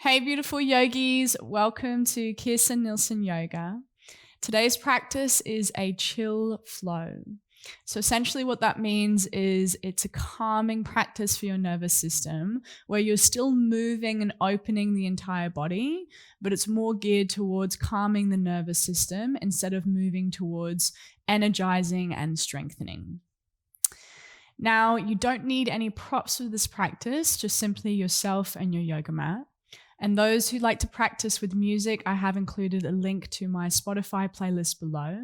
Hey beautiful yogis, welcome to Kirsten Nielsen Yoga. Today's practice is a chill flow. So essentially what that means is it's a calming practice for your nervous system where you're still moving and opening the entire body, but it's more geared towards calming the nervous system instead of moving towards energizing and strengthening. Now, you don't need any props for this practice, just simply yourself and your yoga mat. And those who like to practice with music, I have included a link to my Spotify playlist below.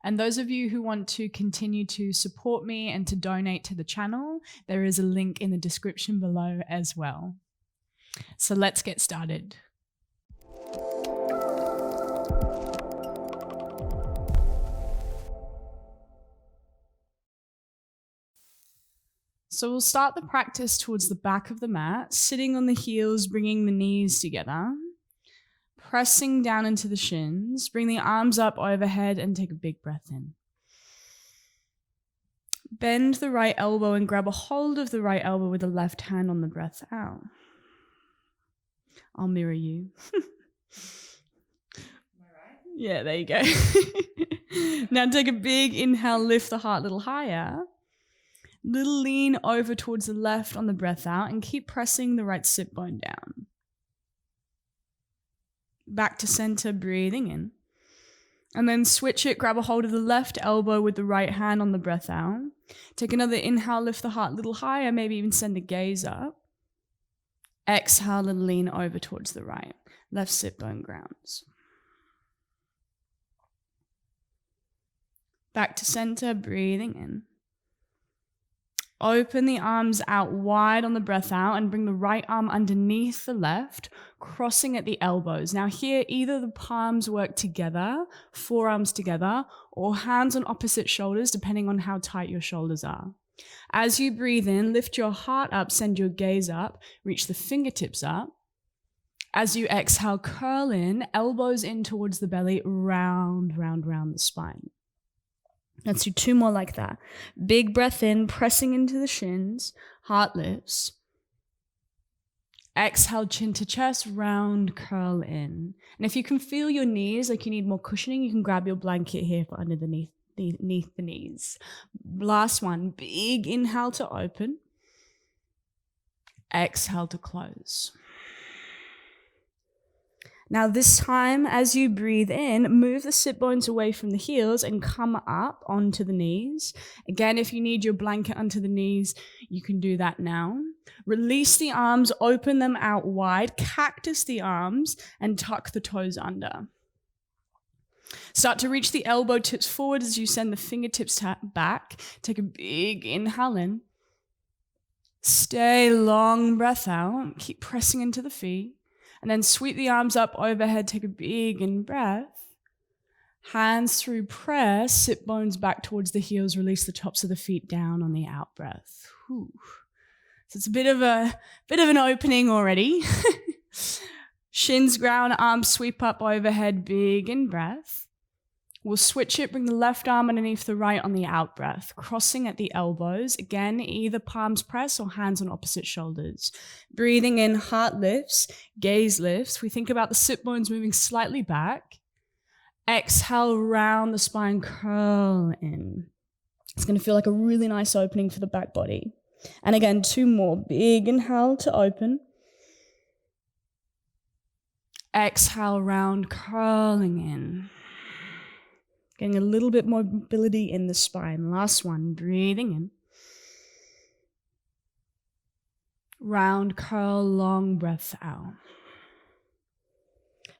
And those of you who want to continue to support me and to donate to the channel, there is a link in the description below as well. So let's get started. So we'll start the practice towards the back of the mat, sitting on the heels, bringing the knees together, pressing down into the shins, bring the arms up overhead and take a big breath in. Bend the right elbow and grab a hold of the right elbow with the left hand on the breath out. I'll mirror you. Yeah, there you go. Now take a big inhale, lift the heart a little higher. Little lean over towards the left on the breath out and keep pressing the right sit bone down. Back to center, breathing in. And then switch it, grab a hold of the left elbow with the right hand on the breath out. Take another inhale, lift the heart a little higher, maybe even send the gaze up. Exhale and lean over towards the right. Left sit bone grounds. Back to center, breathing in. Open the arms out wide on the breath out and bring the right arm underneath the left, crossing at the elbows. Now here, either the palms work together, forearms together, or hands on opposite shoulders, depending on how tight your shoulders are. As you breathe in, lift your heart up, send your gaze up, reach the fingertips up. As you exhale, curl in, elbows in towards the belly, round the spine. Let's do two more like that. Big breath in, pressing into the shins, heart lifts. Exhale, chin to chest, round, curl in. And if you can feel your knees, like you need more cushioning, you can grab your blanket here for underneath the knees. Last one, big inhale to open. Exhale to close. Now this time, as you breathe in, move the sit bones away from the heels and come up onto the knees. Again, if you need your blanket onto the knees, you can do that now. Release the arms, open them out wide, cactus the arms, and tuck the toes under. Start to reach the elbow tips forward as you send the fingertips back. Take a big inhale in. Stay long breath out. Keep pressing into the feet. And then sweep the arms up overhead, take a big in breath. Hands through press, sit bones back towards the heels, release the tops of the feet down on the out breath. Whew. So it's a bit of an opening already. Shins ground, arms sweep up overhead, big in breath. We'll switch it, bring the left arm underneath the right on the out breath, crossing at the elbows. Again, either palms press or hands on opposite shoulders. Breathing in, heart lifts, gaze lifts. We think about the sit bones moving slightly back. Exhale, round the spine, curl in. It's going to feel like a really nice opening for the back body. And again, two more. Big inhale to open. Exhale, round, curling in. Getting a little bit more mobility in the spine. Last one, breathing in. Round, curl, long breath out.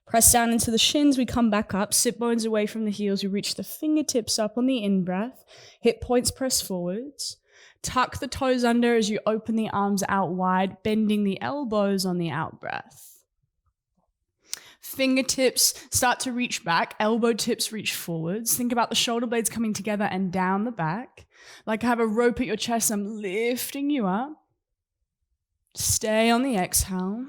Press down into the shins, we come back up, sit bones away from the heels, we reach the fingertips up on the in-breath, hip points press forwards. Tuck the toes under as you open the arms out wide, bending the elbows on the out-breath. Fingertips start to reach back, elbow tips reach forwards. Think about the shoulder blades coming together and down the back. Like I have a rope at your chest, I'm lifting you up. Stay on the exhale.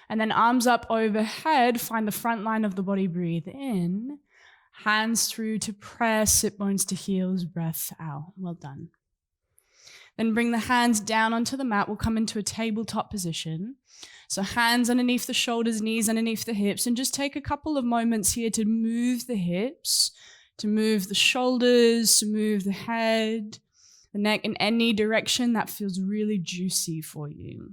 And then arms up overhead, find the front line of the body, breathe in. Hands through to press, sit bones to heels, breath out. Well done. Then bring the hands down onto the mat. We'll come into a tabletop position. So hands underneath the shoulders, knees underneath the hips, and just take a couple of moments here to move the hips, to move the shoulders, to move the head, the neck in any direction that feels really juicy for you.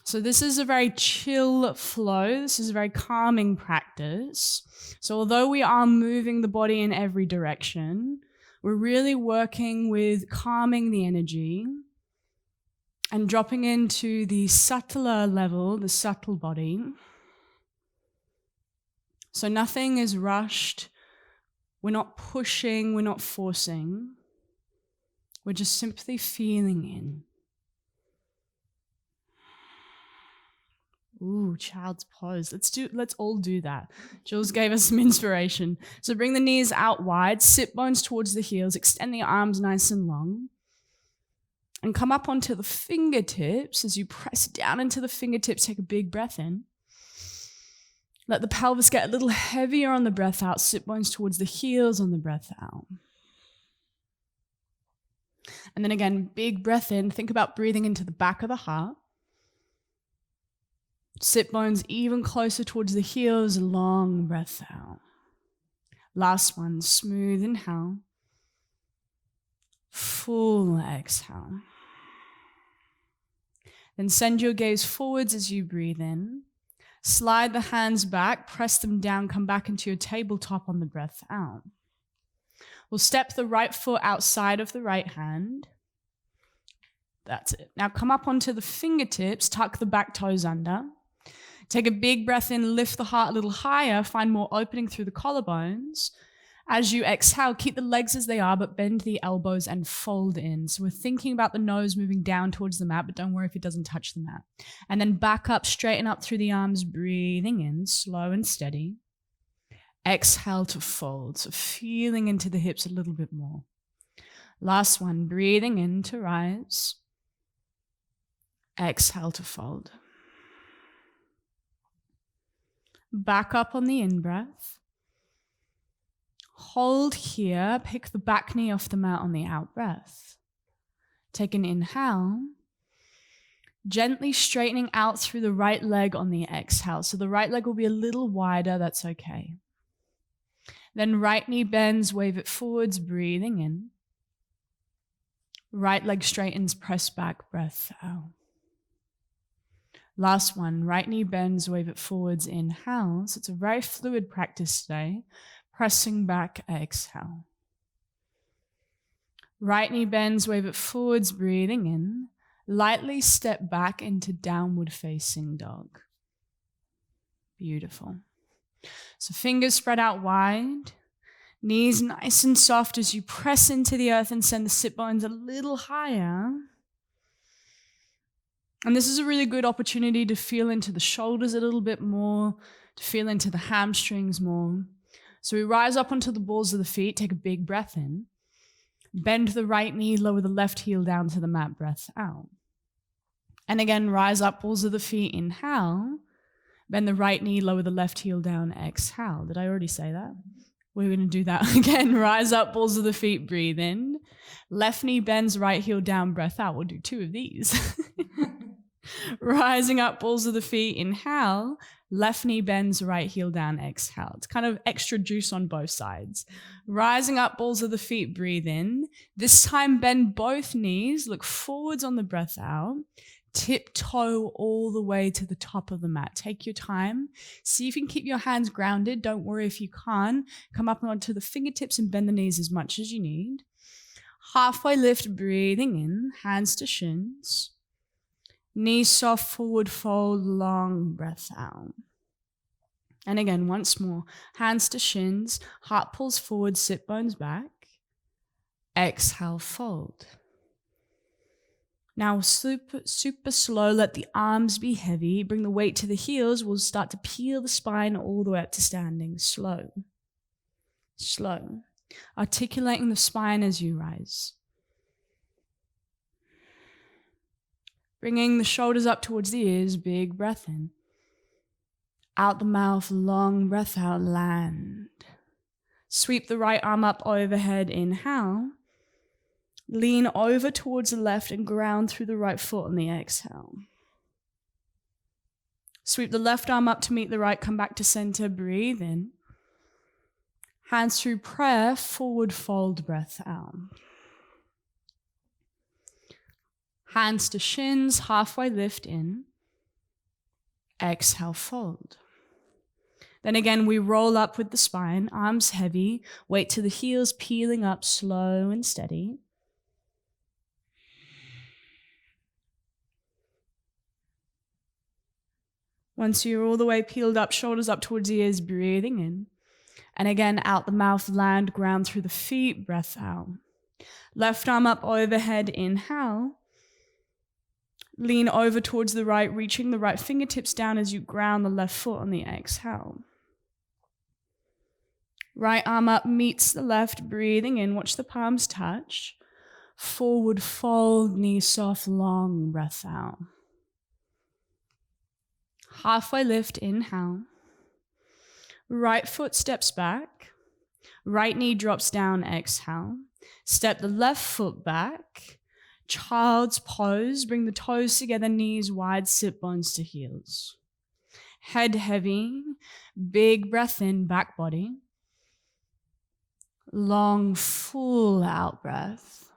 So this is a very chill flow. This is a very calming practice. So although we are moving the body in every direction, we're really working with calming the energy and dropping into the subtler level, the subtle body. So nothing is rushed. We're not pushing, we're not forcing. We're just simply feeling in. Ooh, child's pose. Let's all do that. Jules gave us some inspiration. So bring the knees out wide, sit bones towards the heels, extend the arms nice and long. And come up onto the fingertips. As you press down into the fingertips, take a big breath in. Let the pelvis get a little heavier on the breath out, sit bones towards the heels on the breath out. And then again, big breath in. Think about breathing into the back of the heart. Sit bones even closer towards the heels, long breath out. Last one, smooth inhale. Full exhale. Then send your gaze forwards as you breathe in. Slide the hands back, press them down, come back into your tabletop on the breath out. We'll step the right foot outside of the right hand. That's it. Now come up onto the fingertips, tuck the back toes under. Take a big breath in, lift the heart a little higher, find more opening through the collarbones. As you exhale, keep the legs as they are, but bend the elbows and fold in. So we're thinking about the nose moving down towards the mat, but don't worry if it doesn't touch the mat. And then back up, straighten up through the arms, breathing in, slow and steady. Exhale to fold, so feeling into the hips a little bit more. Last one, breathing in to rise. Exhale to fold. Back up on the in-breath. Hold here, pick the back knee off the mat on the out-breath. Take an inhale. Gently straightening out through the right leg on the exhale. So the right leg will be a little wider, that's okay. Then right knee bends, wave it forwards, breathing in. Right leg straightens, press back, breath out. Last one, right knee bends, wave it forwards, inhale. So it's a very fluid practice today. Pressing back, exhale. Right knee bends, wave it forwards, breathing in. Lightly step back into downward facing dog. Beautiful. So fingers spread out wide. Knees nice and soft as you press into the earth and send the sit bones a little higher. And this is a really good opportunity to feel into the shoulders a little bit more, to feel into the hamstrings more. So we rise up onto the balls of the feet, take a big breath in. Bend the right knee, lower the left heel down to the mat, breath out. And again, rise up, balls of the feet, inhale. Bend the right knee, lower the left heel down, exhale. Did I already say that? We're going to do that again. Rise up, balls of the feet, breathe in. Left knee bends, right heel down, breath out. We'll do 2 of these. Rising up, balls of the feet, inhale. Left knee bends, right heel down, exhale. It's kind of extra juice on both sides. Rising up, balls of the feet, breathe in. This time bend both knees, look forwards on the breath out. Tiptoe all the way to the top of the mat. Take your time. See if you can keep your hands grounded. Don't worry if you can't. Come up onto the fingertips and bend the knees as much as you need. Halfway lift, breathing in, hands to shins. Knees soft, forward fold, long breath out. And again, once more, hands to shins, heart pulls forward, sit bones back. Exhale, fold. Now super slow, let the arms be heavy. Bring the weight to the heels. We'll start to peel the spine all the way up to standing. Slow. Slow. Articulating the spine as you rise. Bringing the shoulders up towards the ears, big breath in. Out the mouth, long breath out, land. Sweep the right arm up overhead, inhale. Lean over towards the left and ground through the right foot on the exhale. Sweep the left arm up to meet the right, come back to center, breathe in. Hands through prayer, forward fold, breath out. Hands to shins, halfway lift in. Exhale, fold. Then again, we roll up with the spine, arms heavy, weight to the heels, peeling up slow and steady. Once you're all the way peeled up, shoulders up towards the ears, breathing in. And again, out the mouth, land, ground through the feet, breath out. Left arm up overhead, inhale. Lean over towards the right, reaching the right fingertips down as you ground the left foot on the exhale. Right arm up meets the left, breathing in, watch the palms touch. Forward fold, knee soft, long, breath out. Halfway lift, inhale. Right foot steps back. Right knee drops down, exhale. Step the left foot back. Child's pose, bring the toes together, knees wide, sit bones to heels. Head heavy, big breath in, back body. Long, full out breath.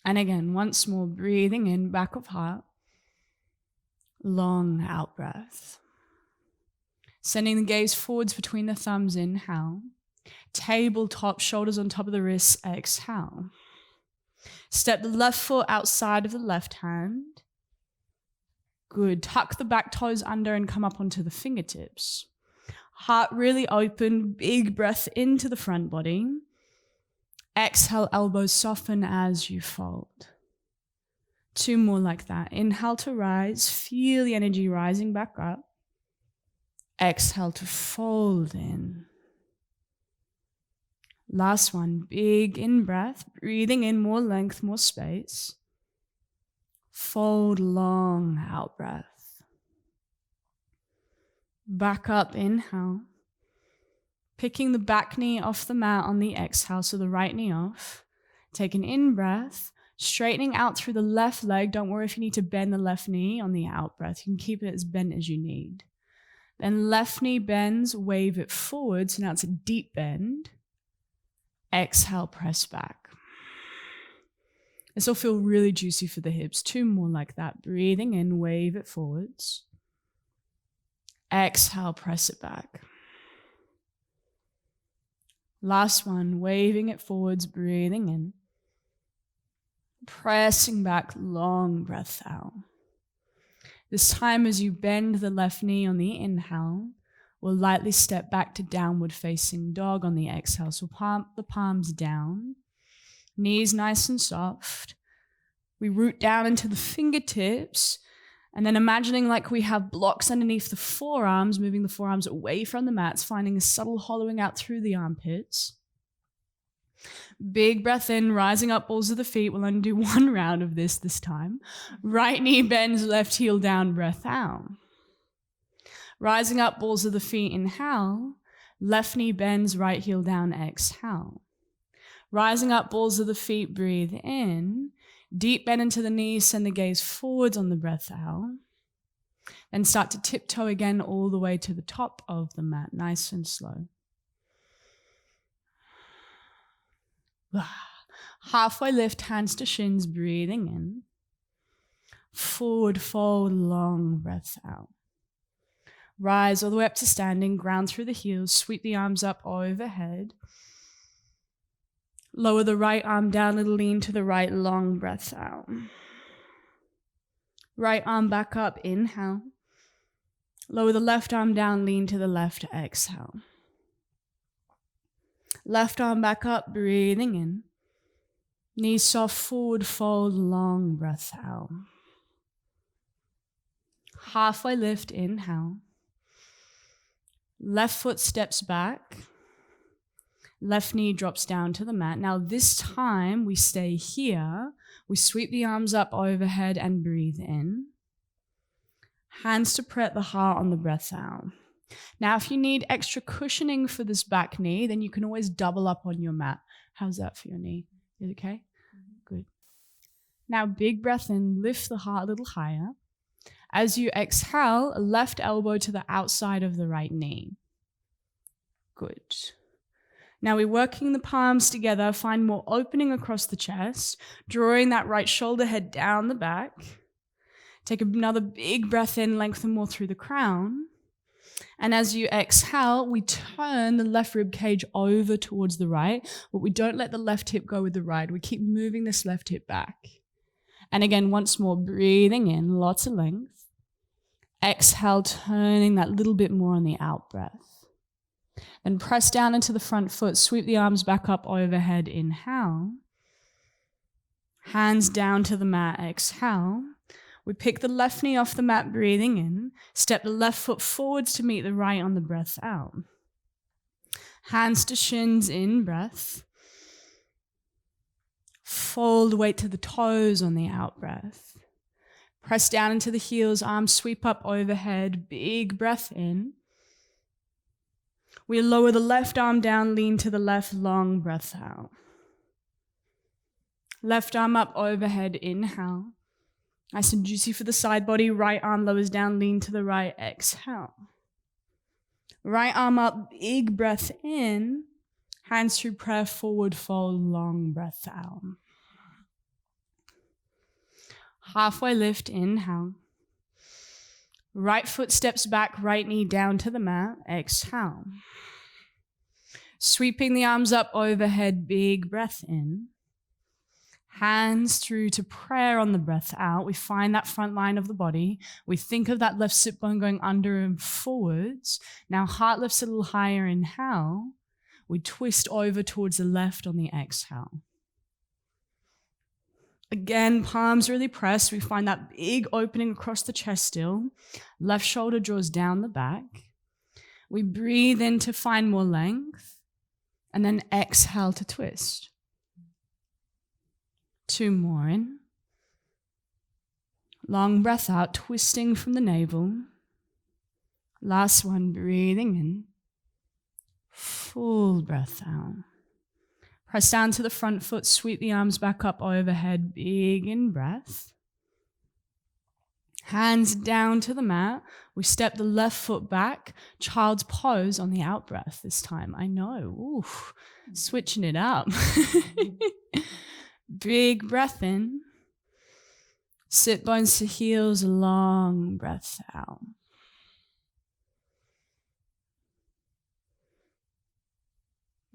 And again, once more, breathing in, back of heart. Long out breath. Sending the gaze forwards between the thumbs, inhale. Tabletop, shoulders on top of the wrists, exhale. Step the left foot outside of the left hand. Good. Tuck the back toes under and come up onto the fingertips. Heart really open, big breath into the front body. Exhale, elbows soften as you fold. 2 more like that. Inhale to rise, feel the energy rising back up. Exhale to fold in. Last one, big in breath, breathing in more length, more space. Fold, long out breath. Back up, inhale. Picking the back knee off the mat on the exhale, so the right knee off. Take an in breath, straightening out through the left leg. Don't worry if you need to bend the left knee on the out breath. You can keep it as bent as you need. Then left knee bends, wave it forward. So now it's a deep bend. Exhale, press back. This will feel really juicy for the hips. 2 more like that. Breathing in, wave it forwards. Exhale, press it back. Last one, waving it forwards, breathing in. Pressing back, long breath out. This time as you bend the left knee on the inhale, we'll lightly step back to downward facing dog on the exhale. So palm the palms down, knees nice and soft. We root down into the fingertips and then imagining like we have blocks underneath the forearms, moving the forearms away from the mats, finding a subtle hollowing out through the armpits. Big breath in, rising up, balls of the feet. We'll only do 1 round of this time. Right knee bends, left heel down, breath out. Rising up, balls of the feet, inhale. Left knee bends, right heel down, exhale. Rising up, balls of the feet, breathe in. Deep bend into the knees, send the gaze forwards on the breath out. Then start to tiptoe again all the way to the top of the mat, nice and slow. Halfway lift, hands to shins, breathing in. Forward fold, long breath out. Rise all the way up to standing, ground through the heels, sweep the arms up overhead. Lower the right arm down, little lean to the right, long breath out. Right arm back up, inhale. Lower the left arm down, lean to the left, exhale. Left arm back up, breathing in. Knees soft, forward fold, long breath out. Halfway lift, inhale. Left foot steps back. Left knee drops down to the mat. Now this time we stay here. We sweep the arms up overhead and breathe in. Hands to pret the heart on the breath out. Now, if you need extra cushioning for this back knee, then you can always double up on your mat. How's that for your knee? Is it okay? Good. Now, big breath in, lift the heart a little higher. As you exhale, left elbow to the outside of the right knee. Good. Now we're working the palms together, find more opening across the chest, drawing that right shoulder head down the back. Take another big breath in, lengthen more through the crown. And as you exhale, we turn the left rib cage over towards the right, but we don't let the left hip go with the right. We keep moving this left hip back. And again, once more, breathing in, lots of length. Exhale, turning that little bit more on the out breath. Then press down into the front foot, sweep the arms back up overhead, inhale. Hands down to the mat, exhale. We pick the left knee off the mat, breathing in. Step the left foot forwards to meet the right on the breath out. Hands to shins, in breath. Fold weight to the toes on the out breath. Press down into the heels, arms sweep up overhead, big breath in. We lower the left arm down, lean to the left, long breath out. Left arm up overhead, inhale. Nice and juicy for the side body. Right arm lowers down, lean to the right, exhale. Right arm up, big breath in. Hands through prayer, forward fold, long breath out. Halfway lift, inhale. Right foot steps back, right knee down to the mat, exhale. Sweeping the arms up overhead, big breath in. Hands through to prayer on the breath out. We find that front line of the body. We think of that left sit bone going under and forwards. Now heart lifts a little higher, inhale. We twist over towards the left on the exhale. Again, palms really pressed. We find that big opening across the chest still. Left shoulder draws down the back. We breathe in to find more length. And then exhale to twist. 2 more in. Long breath out, twisting from the navel. Last one, breathing in. Full breath out. Press down to the front foot, sweep the arms back up overhead, big in breath. Hands down to the mat. We step the left foot back, child's pose on the out breath this time. I know, oof, switching it up. Big breath in. Sit bones to heels, long breath out.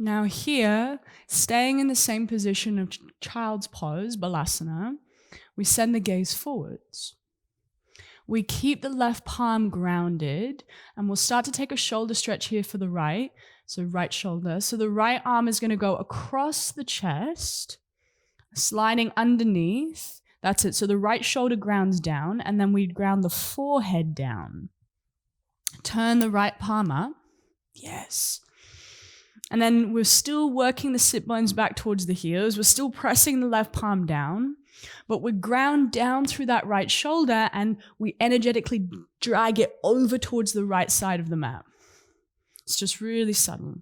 Now here, staying in the same position of child's pose, balasana, we send the gaze forwards. We keep the left palm grounded, and we'll start to take a shoulder stretch here for the right, so right shoulder. So the right arm is going to go across the chest, sliding underneath. That's it. So the right shoulder grounds down, and then we ground the forehead down. Turn the right palm up. Yes. And then we're still working the sit bones back towards the heels. We're still pressing the left palm down, but we ground down through that right shoulder and we energetically drag it over towards the right side of the mat. It's just really subtle.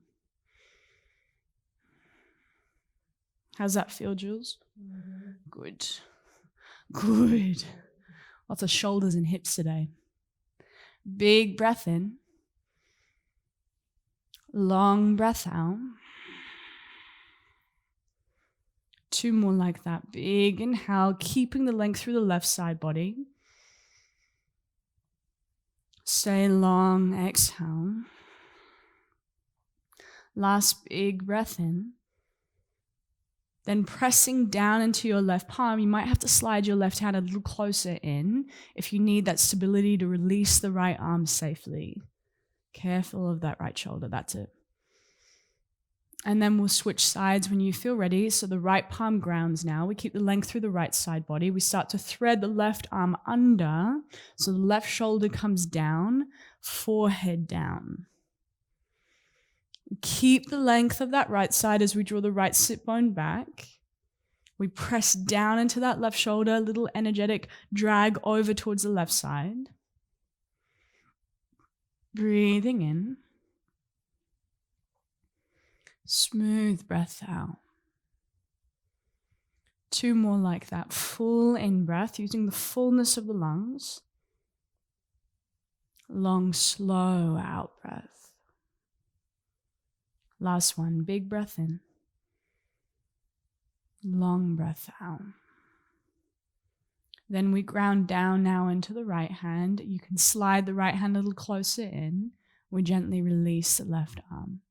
How's that feel, Jules? Mm-hmm. Good. Good. Lots of shoulders and hips today. Big breath in. Long breath out. 2 more like that. Big inhale, keeping the length through the left side body. Stay long, exhale. Last big breath in. Then pressing down into your left palm, you might have to slide your left hand a little closer in if you need that stability to release the right arm safely. Careful of that right shoulder, that's it. And then we'll switch sides when you feel ready. So the right palm grounds now. We keep the length through the right side body. We start to thread the left arm under. So the left shoulder comes down, forehead down. Keep the length of that right side as we draw the right sit bone back. We press down into that left shoulder, a little energetic drag over towards the left side. Breathing in. Smooth breath out. 2 more like that. Full in-breath, using the fullness of the lungs. Long, slow out-breath. Last one, big breath in. Long breath out. Then we ground down now into the right hand. You can slide the right hand a little closer in. We gently release the left arm.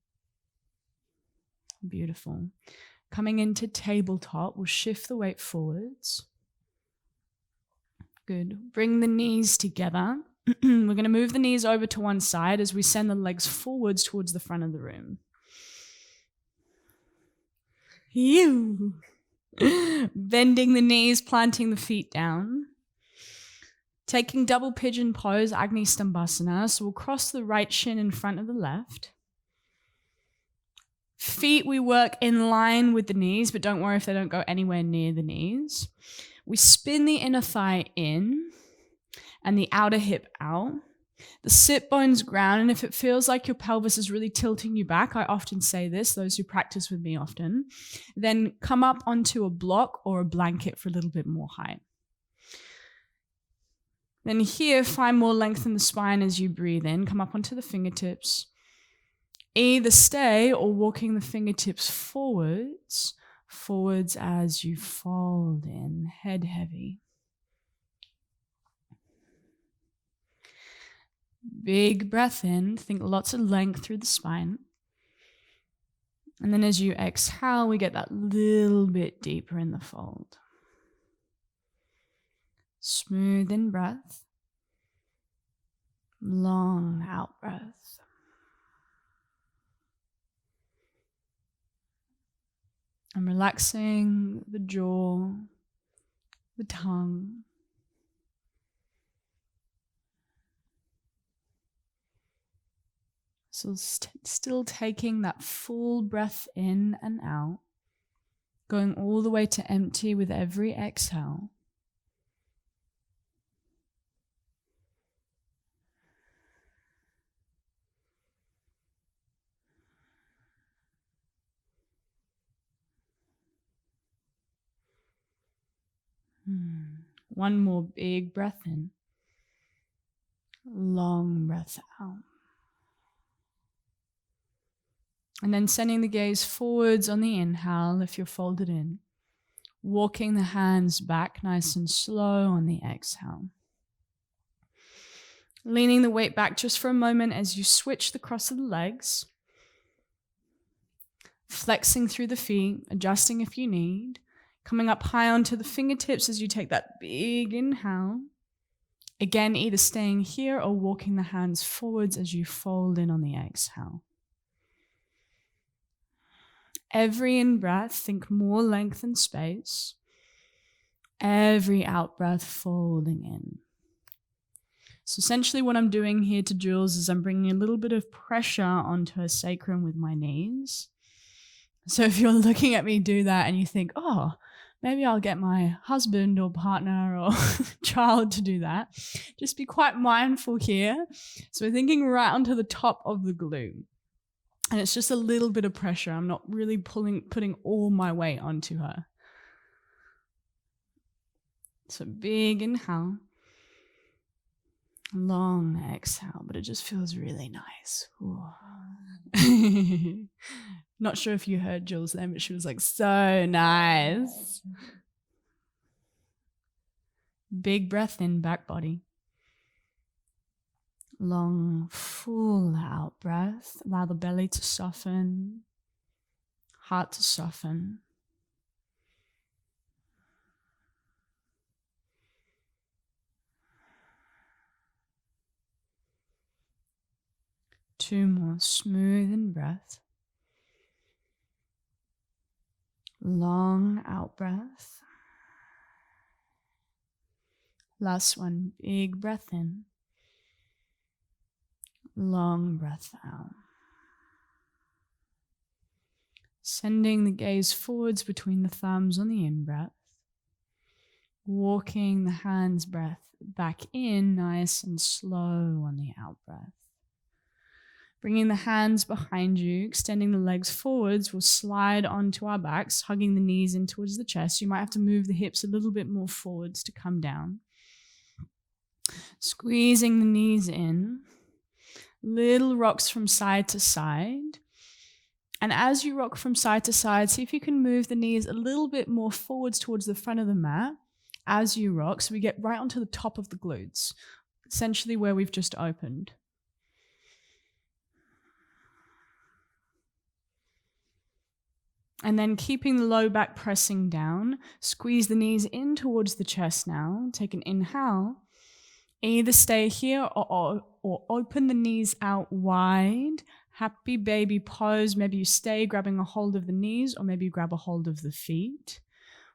Beautiful. Coming into tabletop, we'll shift the weight forwards. Good. Bring the knees together. We're going to move the knees over to one side as we send the legs forwards towards the front of the room. Bending the knees, planting the feet down. Taking double pigeon pose, Agni Stambhasana. So we'll cross the right shin in front of the left. Feet we work in line with the knees, but don't worry if they don't go anywhere near the knees. We spin the inner thigh in and the outer hip out. The sit bones ground, and if it feels like your pelvis is really tilting you back, I often say this, those who practice with me often, then come up onto a block or a blanket for a little bit more height. Then here, find more length in the spine as you breathe in. Come up onto the fingertips. Either stay or walking the fingertips forwards as you fold in, head heavy. Big breath in, think lots of length through the spine. And then as you exhale, we get that little bit deeper in the fold. Smooth in breath. Long out breath. I'm relaxing the jaw, the tongue. So still taking that full breath in and out, going all the way to empty with every exhale. One more big breath in. Long breath out. And then sending the gaze forwards on the inhale if you're folded in. Walking the hands back nice and slow on the exhale. Leaning the weight back just for a moment as you switch the cross of the legs. Flexing through the feet, adjusting if you need. Coming up high onto the fingertips as you take that big inhale. Again, either staying here or walking the hands forwards as you fold in on the exhale. Every in-breath, think more length and space. Every out-breath, folding in. So essentially what I'm doing here to Jules is I'm bringing a little bit of pressure onto her sacrum with my knees. So if you're looking at me do that and you think, oh, maybe I'll get my husband or partner or child to do that, just be quite mindful here. So we're thinking right onto the top of the glute. And it's just a little bit of pressure. I'm not really putting all my weight onto her. So big inhale. Long exhale, but it just feels really nice. Not sure if you heard Jules then, but she was like, so nice. Big breath in, back body. Long, full out breath. Allow the belly to soften, heart to soften. Two more, smooth in breath. Long out breath. Last one, big breath in. Long breath out. Sending the gaze forwards between the thumbs on the in-breath. Walking the hands breath back in nice and slow on the out-breath. Bringing the hands behind you, extending the legs forwards, we'll slide onto our backs, hugging the knees in towards the chest. You might have to move the hips a little bit more forwards to come down. Squeezing the knees in. Little rocks from side to side. And as you rock from side to side, see if you can move the knees a little bit more forwards towards the front of the mat as you rock, so we get right onto the top of the glutes, essentially where we've just opened. And then keeping the low back pressing down, squeeze the knees in towards the chest now. Take an inhale. Either stay here or open the knees out wide. Happy baby pose. Maybe you stay grabbing a hold of the knees, or maybe you grab a hold of the feet.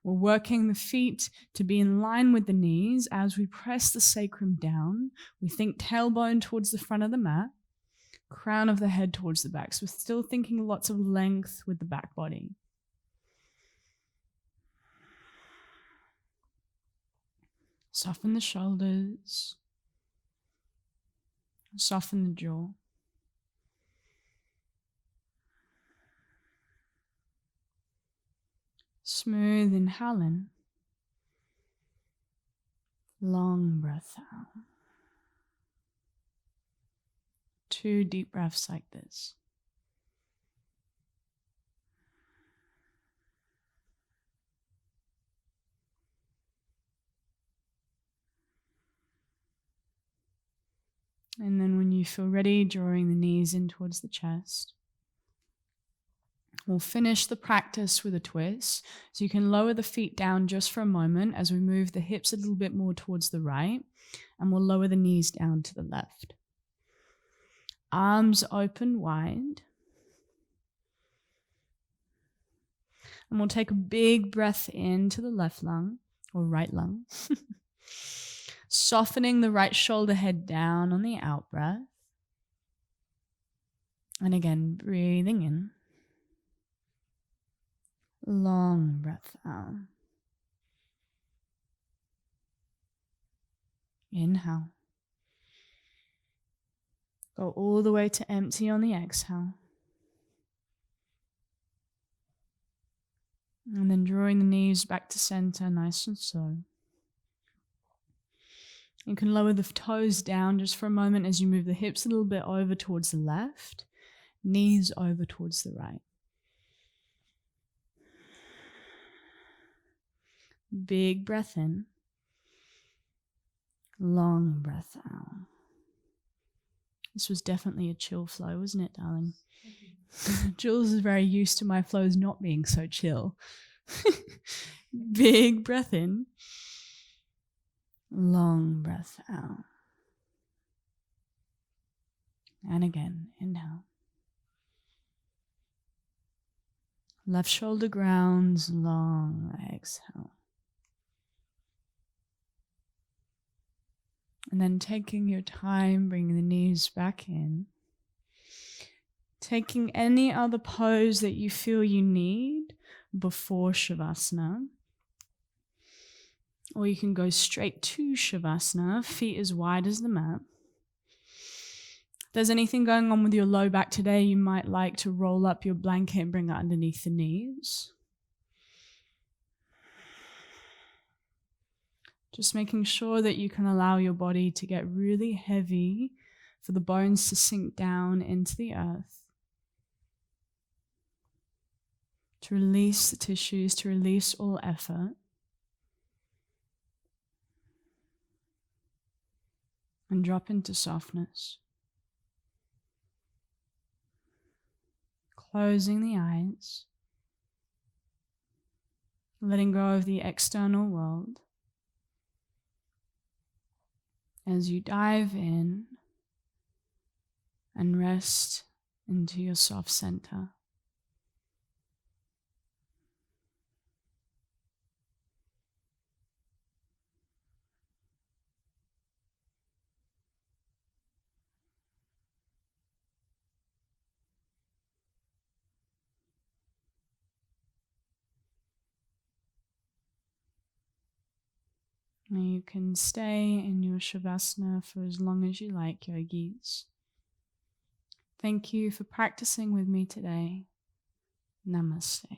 We're working the feet to be in line with the knees as we press the sacrum down. We think tailbone towards the front of the mat, crown of the head towards the back. So we're still thinking lots of length with the back body. Soften the shoulders. Soften the jaw. Smooth inhale in. Long breath out. 2 deep breaths like this. And then when you feel ready, drawing the knees in towards the chest. We'll finish the practice with a twist. So you can lower the feet down just for a moment as we move the hips a little bit more towards the right. And we'll lower the knees down to the left. Arms open wide. And we'll take a big breath into the left lung, or right lung. Softening the right shoulder head down on the out breath. And again, breathing in. Long breath out. Inhale. Go all the way to empty on the exhale. And then drawing the knees back to center, nice and slow. You can lower the toes down just for a moment as you move the hips a little bit over towards the left, knees over towards the right. Big breath in. Long breath out. This was definitely a chill flow, wasn't it, darling? Jules is very used to my flows not being so chill. Big breath in. Long breath out. And again, inhale. Left shoulder grounds, long exhale. And then taking your time, bringing the knees back in. Taking any other pose that you feel you need before Shavasana. Or you can go straight to Shavasana, feet as wide as the mat. If there's anything going on with your low back today, you might like to roll up your blanket and bring it underneath the knees. Just making sure that you can allow your body to get really heavy, for the bones to sink down into the earth. To release the tissues, to release all effort. And drop into softness. Closing the eyes. Letting go of the external world. As you dive in and rest into your soft center. Now you can stay in your Shavasana for as long as you like, yogis. Thank you for practicing with me today. Namaste.